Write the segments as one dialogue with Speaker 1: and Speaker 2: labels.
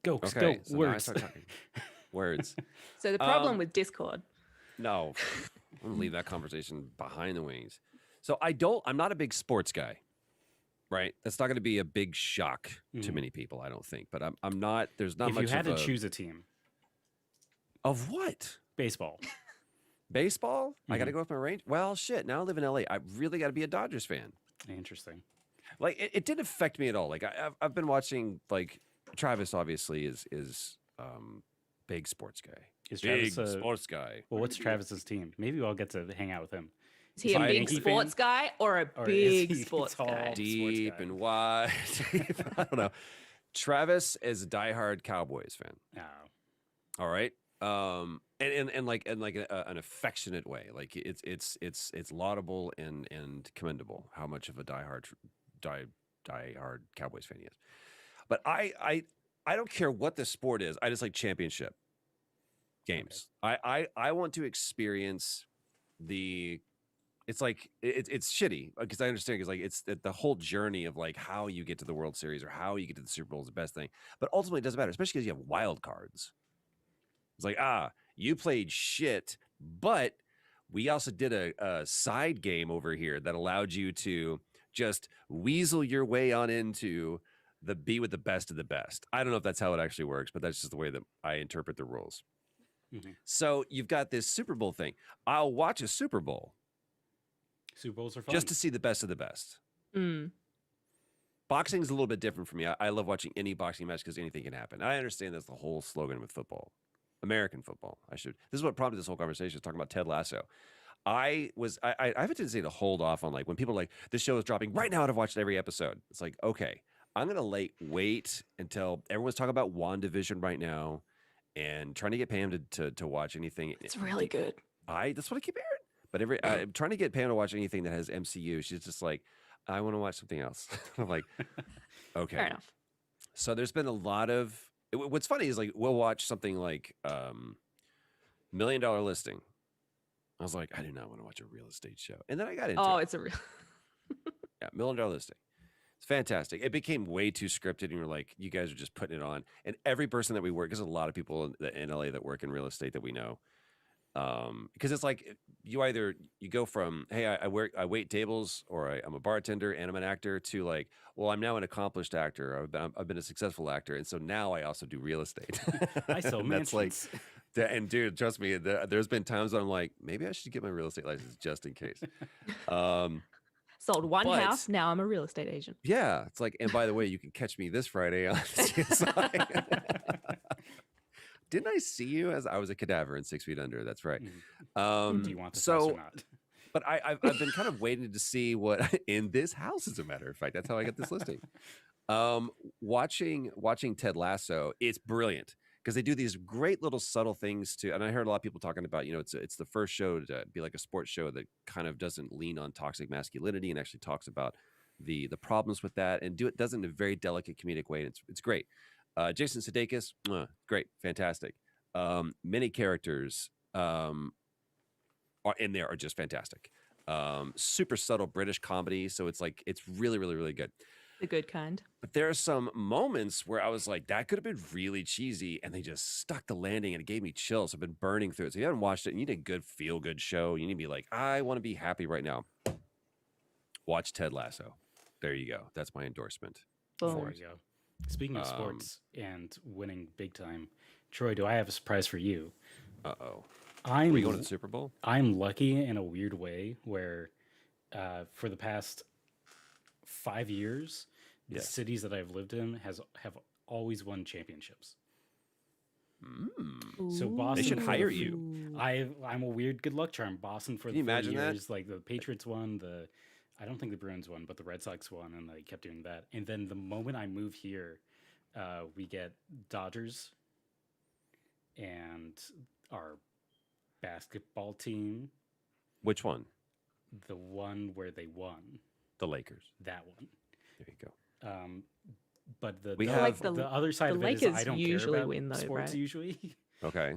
Speaker 1: Go,
Speaker 2: Okay, so now I
Speaker 1: words.
Speaker 2: start talking. Words.
Speaker 3: So the problem with Discord.
Speaker 2: No, I'm gonna leave that conversation behind the wings. So I'm not a big sports guy, right? That's not gonna be a big shock to many people, I don't think. But I'm not. There's not
Speaker 1: If
Speaker 2: much
Speaker 1: you had
Speaker 2: of
Speaker 1: to
Speaker 2: a
Speaker 1: choose a team,
Speaker 2: of what
Speaker 1: baseball.
Speaker 2: baseball. I got to go with my range. Well, shit. Now I live in LA. I really got to be a Dodgers fan.
Speaker 1: Interesting.
Speaker 2: Like it didn't affect me at all. Like I've been watching. Like Travis obviously is big sports guy.
Speaker 1: Is
Speaker 2: Big
Speaker 1: Travis
Speaker 2: sports guy.
Speaker 1: Well, what's Travis's team? Maybe I'll get to hang out with him.
Speaker 3: Is he a
Speaker 2: I-
Speaker 3: big
Speaker 1: Yankee
Speaker 3: sports guy or a
Speaker 1: Or is
Speaker 3: big
Speaker 1: he
Speaker 3: sports
Speaker 1: tall?
Speaker 3: guy?
Speaker 2: Deep
Speaker 1: guy.
Speaker 2: and wide. I don't know. Travis is a diehard Cowboys fan.
Speaker 1: Oh,
Speaker 2: All right. And like an affectionate way. Like it's laudable and commendable how much of a diehard Cowboys fan he is. But I don't care what the sport is. I just like championship games. I want to experience the. It's like it's shitty because I understand because like it's the whole journey of like how you get to the World Series or how you get to the Super Bowl is the best thing. But ultimately, it doesn't matter, especially because you have wild cards. It's like you played shit, but we also did a side game over here that allowed you to just weasel your way on into the be with the best of the best. I don't know if that's how it actually works, but that's just the way that I interpret the rules. So you've got this Super Bowl thing. I'll watch a Super Bowl.
Speaker 1: Super Bowls are fun.
Speaker 2: Just to see the best of the best. Boxing is a little bit different for me. I love watching any boxing match because anything can happen. I understand that's the whole slogan with football. American football. This is what prompted this whole conversation, talking about Ted Lasso. I have a tendency to hold off on like when people are like, this show is dropping right now, I've watched every episode. It's like, okay, I'm going to wait until everyone's talking about WandaVision right now and trying to get Pam to watch anything.
Speaker 3: It's really good.
Speaker 2: That's what I keep hearing. But I'm trying to get Pam to watch anything that has MCU. She's just like, I want to watch something else. I'm like, okay.
Speaker 3: Fair enough.
Speaker 2: So there's been a lot of. What's funny is like we'll watch something like $1 Million Listing. I was like, I do not want to watch a real estate show, and then I got into.
Speaker 3: Oh,
Speaker 2: it.
Speaker 3: it's a real.
Speaker 2: Yeah, $1 Million Listing. It's fantastic. It became way too scripted, and you're like, you guys are just putting it on. And every person that we work, there's a lot of people in LA that work in real estate that we know. Because it's like you go from hey I wait tables or I'm a bartender and I'm an actor to like well I'm now an accomplished actor I've been a successful actor and so now I also do real estate.
Speaker 1: I sell
Speaker 2: That's like
Speaker 1: mansions.
Speaker 2: and dude trust me there's been times when I'm like maybe I should get my real estate license just in case.
Speaker 3: Sold one
Speaker 2: but-
Speaker 3: house. Now I'm a real estate agent.
Speaker 2: Yeah, it's like and by the way you can catch me this Friday on CSI. Didn't I see you as I was a cadaver in 6 Feet Under? That's right.
Speaker 1: Do you want this house or not?
Speaker 2: But I've been kind of waiting to see what in this house, as a matter of fact. That's how I got this listing. Watching Ted Lasso, it's brilliant because they do these great little subtle things to. And I heard a lot of people talking about, it's the first show to be like a sports show that kind of doesn't lean on toxic masculinity and actually talks about the problems with that and does it in a very delicate comedic way. And it's great. Jason Sudeikis, great, fantastic. Many characters are in there are just fantastic. Super subtle British comedy, so it's really, really, really good.
Speaker 3: The good kind.
Speaker 2: But there are some moments where I was like, that could have been really cheesy, and they just stuck the landing, and it gave me chills. I've been burning through it. So if you haven't watched it, and you need a good feel-good show. You need to be like, I want to be happy right now. Watch Ted Lasso. There you go. That's my endorsement.
Speaker 3: Boom.
Speaker 1: There you go. Speaking of sports and winning big time, Troy, do I have a surprise for you?
Speaker 2: Uh-oh.
Speaker 1: Are
Speaker 2: we going to the Super Bowl?
Speaker 1: I'm lucky in a weird way where for the past 5 years, the cities that I've lived in have always won championships. So Boston,
Speaker 2: They should hire you.
Speaker 1: I'm a weird good luck charm. Boston for
Speaker 2: Can you
Speaker 1: the 30
Speaker 2: imagine that?
Speaker 1: years, like the Patriots won, I don't think the Bruins won, but the Red Sox won, and they kept doing that. And then the moment I move here, we get Dodgers and our basketball team,
Speaker 2: Which one?
Speaker 1: the one where they won,
Speaker 2: The Lakers.
Speaker 1: that one. Um, but
Speaker 2: We
Speaker 3: I feel like
Speaker 2: have
Speaker 1: the other side
Speaker 3: the
Speaker 1: of it is
Speaker 3: Lakers
Speaker 1: I don't care
Speaker 3: usually
Speaker 1: about
Speaker 3: win though,
Speaker 1: sports
Speaker 3: right?
Speaker 1: usually,
Speaker 2: okay.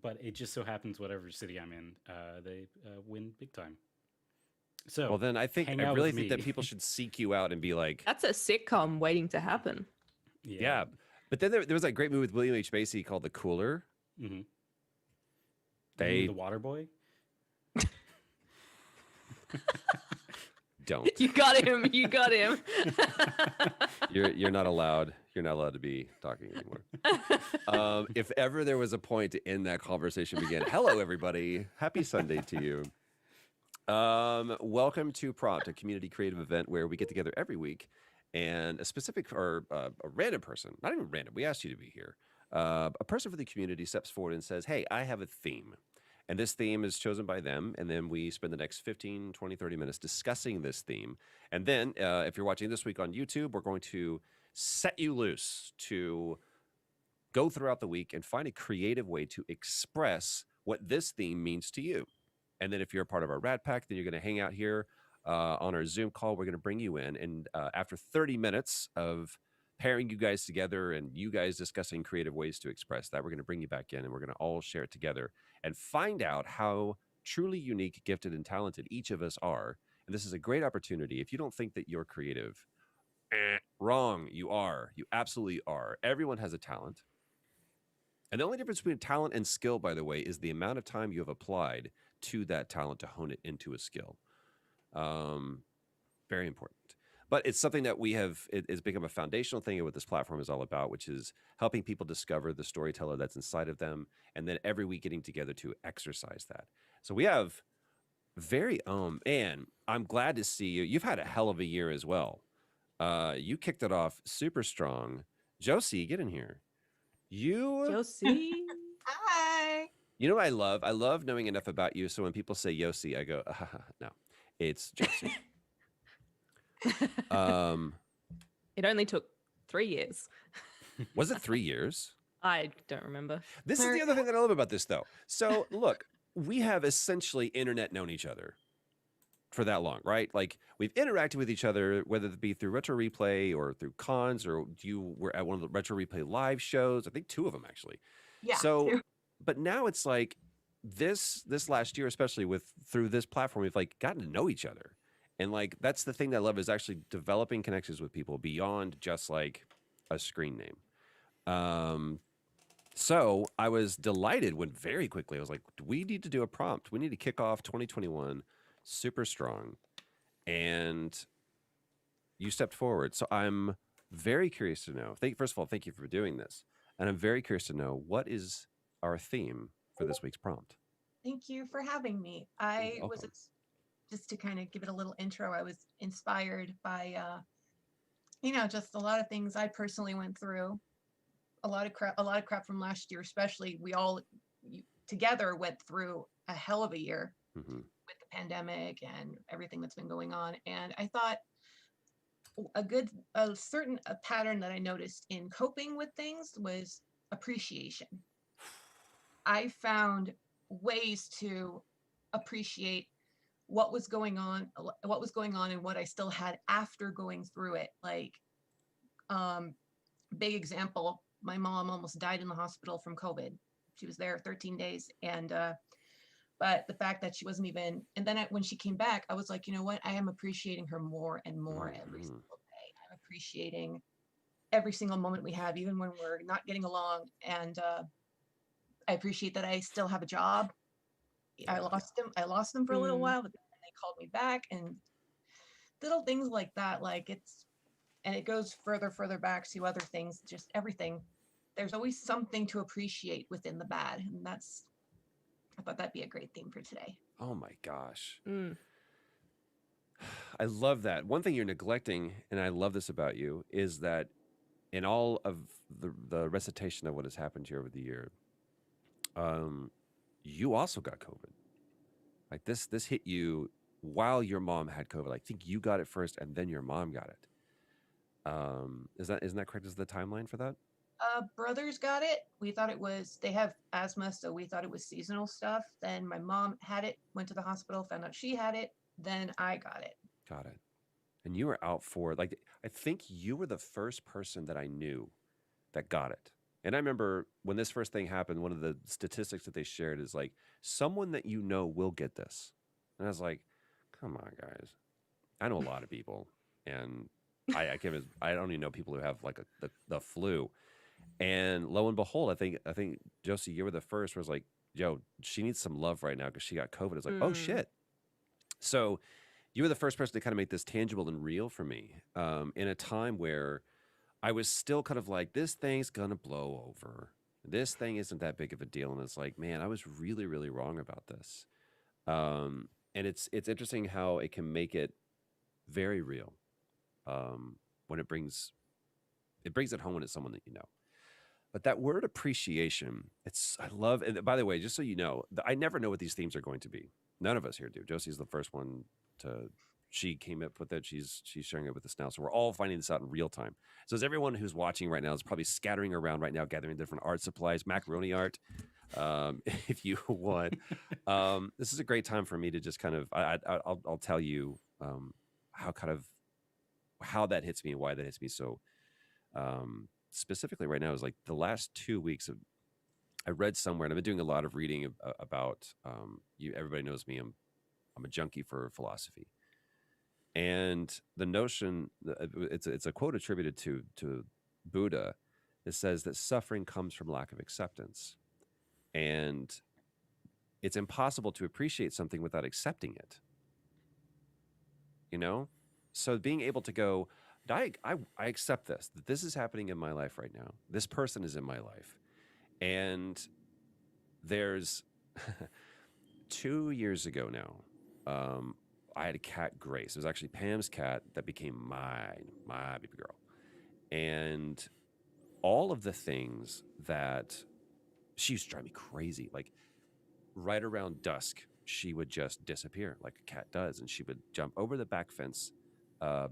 Speaker 1: but it just so happens whatever city I'm in, they win big time. So
Speaker 2: Well, then
Speaker 1: hang
Speaker 2: I
Speaker 1: out
Speaker 2: really
Speaker 1: with
Speaker 2: think that
Speaker 1: me.
Speaker 2: people should seek you out and be like,
Speaker 3: That's a sitcom waiting to happen.
Speaker 1: Yeah.
Speaker 2: yeah. But then there was that great movie with William H Macy called The Cooler.
Speaker 1: Mm-hmm.
Speaker 2: They
Speaker 1: The Water Boy.
Speaker 2: don't.
Speaker 3: You got him. You got him.
Speaker 2: You're not allowed. You're not allowed to be talking anymore. If ever there was a point to end that conversation, begin. Hello, everybody. Happy Sunday to you. Welcome to Prompt, a community creative event where we get together every week, and a specific or a random person, not even random, we asked you to be here. A person from the community steps forward and says, "Hey, I have a theme." And this theme is chosen by them. And then we spend the next 15, 20, 30 minutes discussing this theme. And then if you're watching this week on YouTube, we're going to set you loose to go throughout the week and find a creative way to express what this theme means to you. And then if you're a part of our Rad Pack, then you're going to hang out here on our Zoom call. We're going to bring you in. And after 30 minutes of pairing you guys together and you guys discussing creative ways to express that, we're going to bring you back in and we're going to all share it together and find out how truly unique, gifted, and talented each of us are. And this is a great opportunity. If you don't think that you're creative, wrong. You are. You absolutely are. Everyone has a talent. And the only difference between talent and skill, by the way, is the amount of time you have applied to that talent to hone it into a skill. Very important. But it's something that it's become a foundational thing of what this platform is all about, which is helping people discover the storyteller that's inside of them, and then every week getting together to exercise that. So we have and I'm glad to see you. You've had a hell of a year as well. You kicked it off super strong. Josie, get in here.
Speaker 3: Josie.
Speaker 4: Hi.
Speaker 2: You know what I love? I love knowing enough about you. So when people say Yossi, I go, no, it's Josie.
Speaker 3: It only took 3 years.
Speaker 2: Was it 3 years?
Speaker 3: I don't remember.
Speaker 2: This is the other thing that I love about this, though. So look, we have essentially internet known each other for that long, right? Like we've interacted with each other, whether it be through Retro Replay or through cons, or you were at one of the Retro Replay live shows. I think 2 of them actually.
Speaker 4: Yeah.
Speaker 2: So,
Speaker 4: too.
Speaker 2: but now it's like this last year, especially through this platform, we've like gotten to know each other. And like, that's the thing that I love, is actually developing connections with people beyond just like a screen name. So I was delighted when very quickly I was like, we need to do a prompt. We need to kick off 2021 super strong. And you stepped forward. So I'm very curious to know. First of all, thank you for doing this. And I'm very curious to know, what is our theme for this week's prompt?
Speaker 4: Thank you for having me.
Speaker 2: You're welcome.
Speaker 4: Just to kind of give it a little intro, I was inspired by, just a lot of things I personally went through. A lot of crap from last year, especially. We all together went through a hell of a year with the pandemic and everything that's been going on. And I thought a certain pattern that I noticed in coping with things was appreciation. I found ways to appreciate what was going on and what I still had after going through it. Like, big example, my mom almost died in the hospital from COVID. She was there 13 days. And, but the fact that she wasn't even, and then when she came back, I was like, you know what? I am appreciating her more and more every single day. I'm appreciating every single moment we have, even when we're not getting along. And I appreciate that I still have a job. I lost them for a little while, but then they called me back, and little things like that. Like it goes further back to other things, just everything. There's always something to appreciate within the bad. And I thought that'd be a great theme for today.
Speaker 2: Oh my gosh. I love that. One thing you're neglecting, and I love this about you, is that in all of the recitation of what has happened to you over the year, you also got COVID. Like this hit you while your mom had COVID. I think you got it first, and then your mom got it. Isn't that correct? Is the timeline for that?
Speaker 4: Brothers got it. We thought they have asthma, so we thought it was seasonal stuff. Then my mom had it, went to the hospital, found out she had it. Then I got it.
Speaker 2: Got it. and you were out for like, I think you were the first person that I knew that got it. And I remember when this first thing happened, one of the statistics that they shared is like, someone that you know will get this. And I was like, come on, guys. I know a lot of people, and I can't. I don't even know people who have like the flu. And lo and behold, I think Josie, you were the first. Was like, yo, she needs some love right now because she got COVID. It's like, oh
Speaker 3: Mm.
Speaker 2: shit. So you were the first person to kind of make this tangible and real for me, in a time where I was still kind of like, this thing's gonna blow over. This thing isn't that big of a deal, and it's like, man, I was really, really wrong about this. And it's interesting how it can make it very real, when it brings it home when it's someone that you know. But that word appreciation, I love. And by the way, just so you know, I never know what these themes are going to be. None of us here do. Josie's the first one to. She came up with it. She's sharing it with us now. So we're all finding this out in real time. So as everyone who's watching right now is probably scattering around right now, gathering different art supplies, macaroni art, if you want. This is a great time for me to just kind of. I'll tell you, how kind of how that hits me and why that hits me so, specifically right now is like the last 2 weeks of. I read somewhere, and I've been doing a lot of reading about. You, everybody knows me. I'm a junkie for philosophy, and the notion. It's a quote attributed to Buddha. It says that suffering comes from lack of acceptance, and it's impossible to appreciate something without accepting it. You know, so being able to go, I accept this, that this is happening in my life right now. This person is in my life. And there's 2 years ago now, I had a cat, Grace. It was actually Pam's cat that became my baby girl. And all of the things that she used to drive me crazy, like right around dusk, she would just disappear like a cat does. And she would jump over the back fence,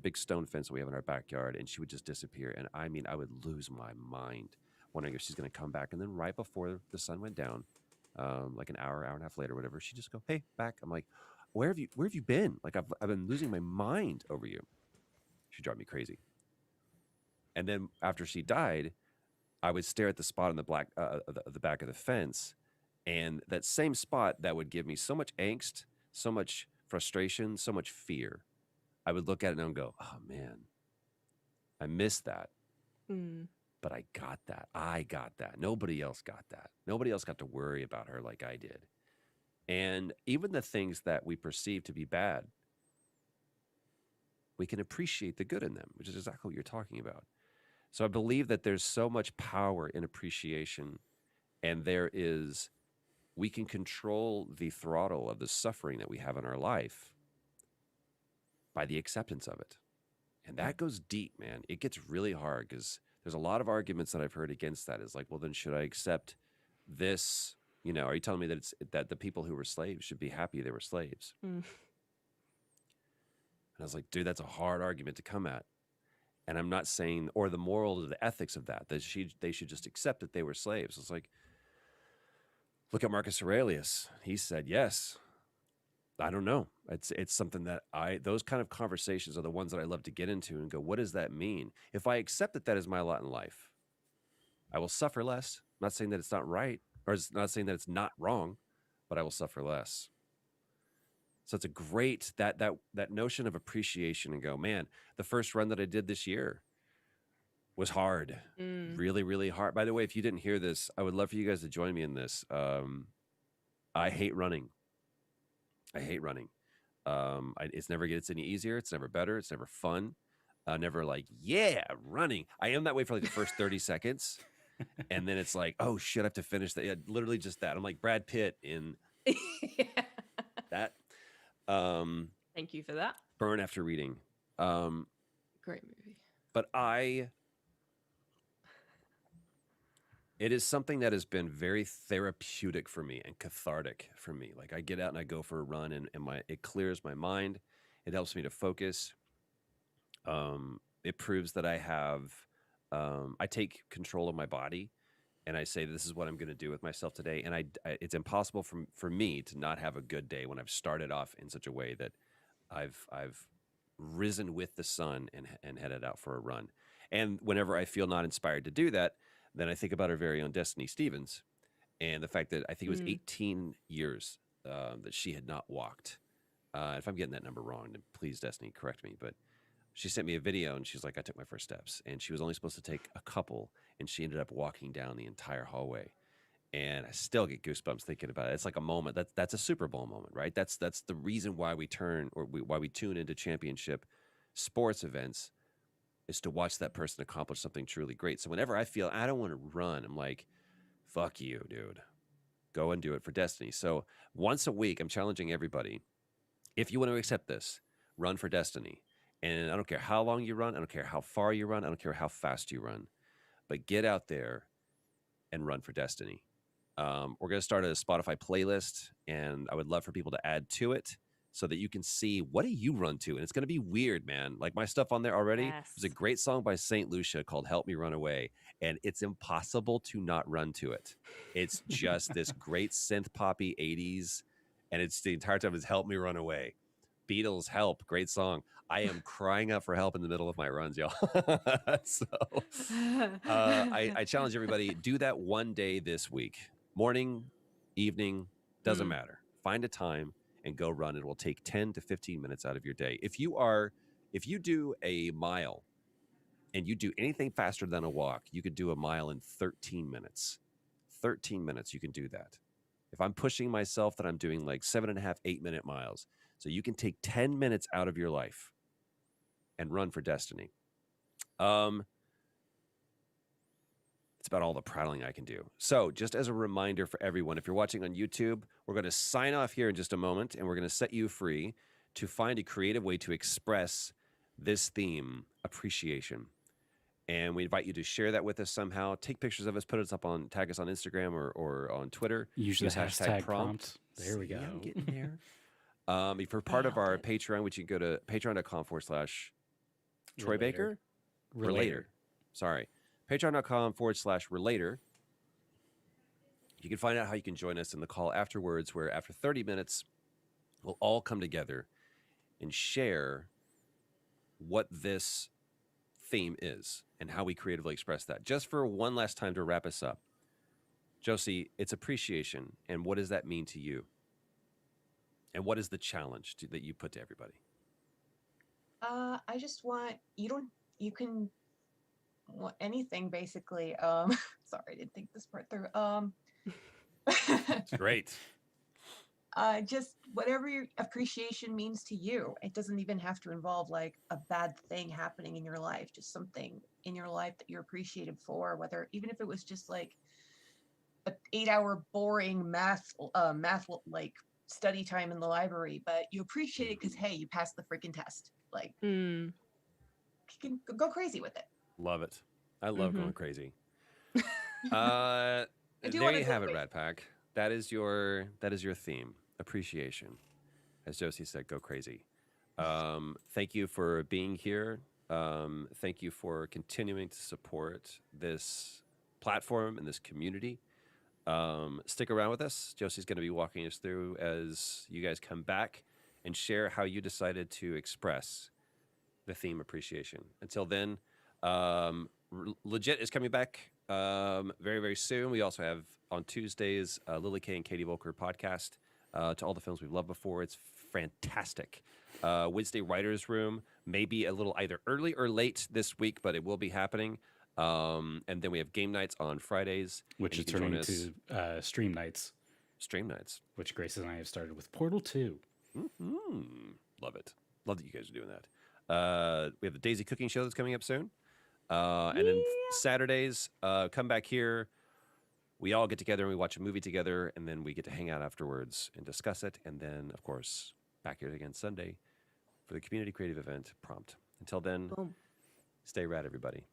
Speaker 2: big stone fence that we have in our backyard, and she would just disappear. And I mean, I would lose my mind wondering if she's going to come back. And then right before the sun went down, like an hour and a half later, whatever, she just go, hey, back. I'm like, where have you been? Like I've been losing my mind over you. She drove me crazy. And then after she died, I would stare at the spot on the back of the fence, and that same spot that would give me so much angst, so much frustration, so much fear. I would look at it and go, oh man, I missed that.
Speaker 3: Mm.
Speaker 2: But I got that. I got that. Nobody else got that. Nobody else got to worry about her like I did. And even the things that we perceive to be bad, we can appreciate the good in them, which is exactly what you're talking about. So I believe that there's so much power in appreciation, and we can control the throttle of the suffering that we have in our life by the acceptance of it. And that goes deep, man. It gets really hard because there's a lot of arguments that I've heard against that. Is like, well, then should I accept this? You know, are you telling me that that the people who were slaves should be happy they were slaves?
Speaker 3: Mm.
Speaker 2: And I was like, dude, that's a hard argument to come at. And I'm not saying, or the moral or the ethics of that they should just accept that they were slaves. It's like, look at Marcus Aurelius. He said, yes. I don't know. It's something that those kind of conversations are the ones that I love to get into and go, what does that mean? If I accept that that is my lot in life, I will suffer less. I'm not saying that it's not right, or it's not saying that it's not wrong, but I will suffer less. So it's a great, that notion of appreciation and go, man, the first run that I did this year was hard.
Speaker 3: Mm.
Speaker 2: Really, really hard. By the way, if you didn't hear this, I would love for you guys to join me in this. I hate running. It's never gets any easier. It's never better. It's never fun. Never like, yeah, running. I am that way for like the first 30 seconds. And then it's like, oh shit, I have to finish that. Yeah, literally just that. I'm like Brad Pitt in
Speaker 3: Yeah.
Speaker 2: that.
Speaker 3: Thank you for that.
Speaker 2: Burn After Reading.
Speaker 3: Great movie.
Speaker 2: But it is something that has been very therapeutic for me and cathartic for me. Like I get out and I go for a run, and it clears my mind. It helps me to focus. It proves that I take control of my body, and I say, this is what I'm going to do with myself today. And it's impossible for me to not have a good day when I've started off in such a way that I've risen with the sun and headed out for a run. And whenever I feel not inspired to do that, then I think about our very own Destiny Stevens and the fact that I think it was
Speaker 3: Mm.
Speaker 2: 18 years that she had not walked. If I'm getting that number wrong, then please, Destiny, correct me. But she sent me a video and she's like, I took my first steps. And she was only supposed to take a couple, and she ended up walking down the entire hallway. And I still get goosebumps thinking about it. It's like a moment that's a Super Bowl moment, right? That's the reason why we why we tune into championship sports events, is to watch that person accomplish something truly great. So whenever I feel I don't want to run, I'm like, fuck you, dude. Go and do it for Destiny. So once a week, I'm challenging everybody. If you want to accept this, run for Destiny. And I don't care how long you run. I don't care how far you run. I don't care how fast you run. But get out there and run for Destiny. We're going to start a Spotify playlist, and I would love for people to add to it so that you can see, what do you run to? And it's going to be weird, man. Like my stuff on there already. There's a
Speaker 3: Yes.
Speaker 2: great song by St. Lucia called Help Me Run Away, and it's impossible to not run to it. It's just this great synth poppy 80s, and it's the entire time is Help Me Run Away. Beatles, Help, great song. I am crying out for help in the middle of my runs, y'all. So I challenge everybody, do that one day this week. Morning, evening, doesn't matter. Find a time and go run. It will take 10 to 15 minutes out of your day. If you do a mile and you do anything faster than a walk, you could do a mile in 13 minutes. 13 minutes, you can do that. If I'm pushing myself, then I'm doing like 7.5, 8-minute miles. So you can take 10 minutes out of your life and run for Destiny. It's about all the prattling I can do. So just as a reminder for everyone, if you're watching on YouTube, we're going to sign off here in just a moment, and we're going to set you free to find a creative way to express this theme, appreciation. And we invite you to share that with us somehow. Take pictures of us, put us up on, tag us on Instagram or on Twitter.
Speaker 1: Use the hashtag prompt. There we
Speaker 2: See,
Speaker 1: go.
Speaker 2: I'm getting there. If you're part of
Speaker 4: Nailed
Speaker 2: our
Speaker 4: it.
Speaker 2: Patreon, which you can go to patreon.com/Troy Baker. Relator. Sorry. Patreon.com/Relator. You can find out how you can join us in the call afterwards, where after 30 minutes, we'll all come together and share what this theme is and how we creatively express that. Just for one last time to wrap us up. Josie, it's appreciation. And what does that mean to you? And what is the challenge that you put to everybody?
Speaker 4: I just want you can want anything basically. Sorry, I didn't think this part through.
Speaker 2: Great.
Speaker 4: Just whatever your appreciation means to you. It doesn't even have to involve like a bad thing happening in your life, just something in your life that you're appreciated for, whether even if it was just like a 8-hour boring math like study time in the library, but you appreciate it because hey, you passed the freaking test. Like
Speaker 3: Mm.
Speaker 4: you can go crazy with it.
Speaker 2: Love it. I love
Speaker 3: Mhm.
Speaker 2: going crazy.
Speaker 4: do
Speaker 2: There
Speaker 4: wanna
Speaker 2: you
Speaker 4: go
Speaker 2: have it,
Speaker 4: crazy.
Speaker 2: Rat Pack. That is your theme. Appreciation. As Josie said, go crazy. Thank you for being here. Thank you for continuing to support this platform and this community. Stick around with us. Josie's going to be walking us through as you guys come back and share how you decided to express the theme appreciation. Until then, Legit is coming back very, very soon. We also have on Tuesdays, Lily Kay and Katie Volker podcast to all the films we've loved before. It's fantastic. Wednesday Writers Room, maybe a little either early or late this week, but it will be happening. And then we have game nights on Fridays,
Speaker 1: Which
Speaker 2: and
Speaker 1: is
Speaker 2: you can join
Speaker 1: turning
Speaker 2: us
Speaker 1: to stream nights,
Speaker 2: stream nights.
Speaker 1: which Grace and I have started with Portal 2.
Speaker 2: Love it. Love that you guys are doing that. We have the Daisy Cooking Show that's coming up soon. And then Saturdays, come back here. We all get together and we watch a movie together, and then we get to hang out afterwards and discuss it. And then, of course, back here again Sunday for the community creative event Prompt. Until then,
Speaker 3: Boom.
Speaker 2: stay rad, everybody.